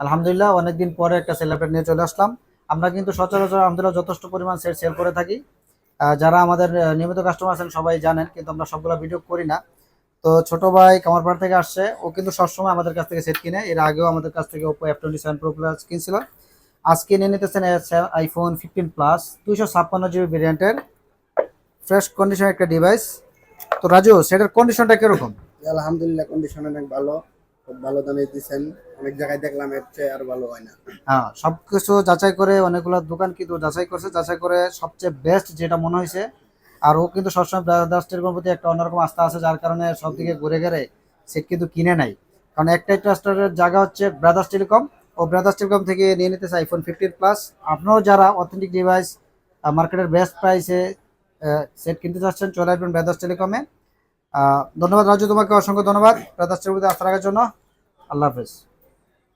আলহামদুলিল্লাহ অনেকদিন পরে একটা সেল আপডেট নিয়ে চলে আসলাম। আমরা কিন্তু সচরাচর আলহামদুলিল্লাহ যথেষ্ট পরিমাণ সেট সেল করে থাকি। যারা আমাদের নিয়মিত কাস্টমার আছেন সবাই জানেন, কিন্তু আমরা সবগুলো ভিডিও করি না। তো ছোট ভাই কামারপাড়া থেকে আসছে, ও কিন্তু সবসময় আমাদের কাছ থেকে সেট কিনে। এর আগেও আমাদের কাছ থেকে ওপো F27 Pro Plus কিনছিল। আজকে নিয়ে নিতেছেন আইফোন 15 প্লাস 256 জিবি ভেরিয়েন্টের ফ্রেশ কন্ডিশন একটা ডিভাইস। তো রাজু, সেটার কন্ডিশনটা কিরকম? আলহামদুলিল্লাহ, কন্ডিশন অনেক ভালো। খুব ভালো দামে দিচ্ছেন। অনেক জায়গায় দেখলাম এর চেয়ে আর ভালো হয় না। হ্যাঁ, সবকিছু যাচাই করে অনেকগুলো দোকান কিন্তু যাচাই করছে, যাচাই করে সবচেয়ে বেস্ট যেটা মনে হয়েছে। আর ও কিন্তু সবসময় ব্রাদার্স টেলিকমের প্রতি একটা অন্যরকম আস্থা আছে, যার কারণে সব দিকে ঘুরে ঘুরে সেট কিন্তু কিনে নাই। কারণ একটাই ট্রাস্টের জায়গা হচ্ছে ব্রাদার্স টেলিকম। ও ব্রাদার্স টেলিকম থেকে নিয়ে নিতেছে আইফোন 15 প্লাস। আপনারাও যারা অথেন্টিক ডিভাইস মার্কেটের বেস্ট প্রাইসে সেট কিনতে চাচ্ছেন, চলে আসবেন ব্রাদার্স টেলিকমে। ধন্যবাদ রাজু, তোমাকে অসংখ্য ধন্যবাদ ব্রাদার্স টেলিকমে আস্থা রাখার জন্য। আল্লাহ হাফেজ।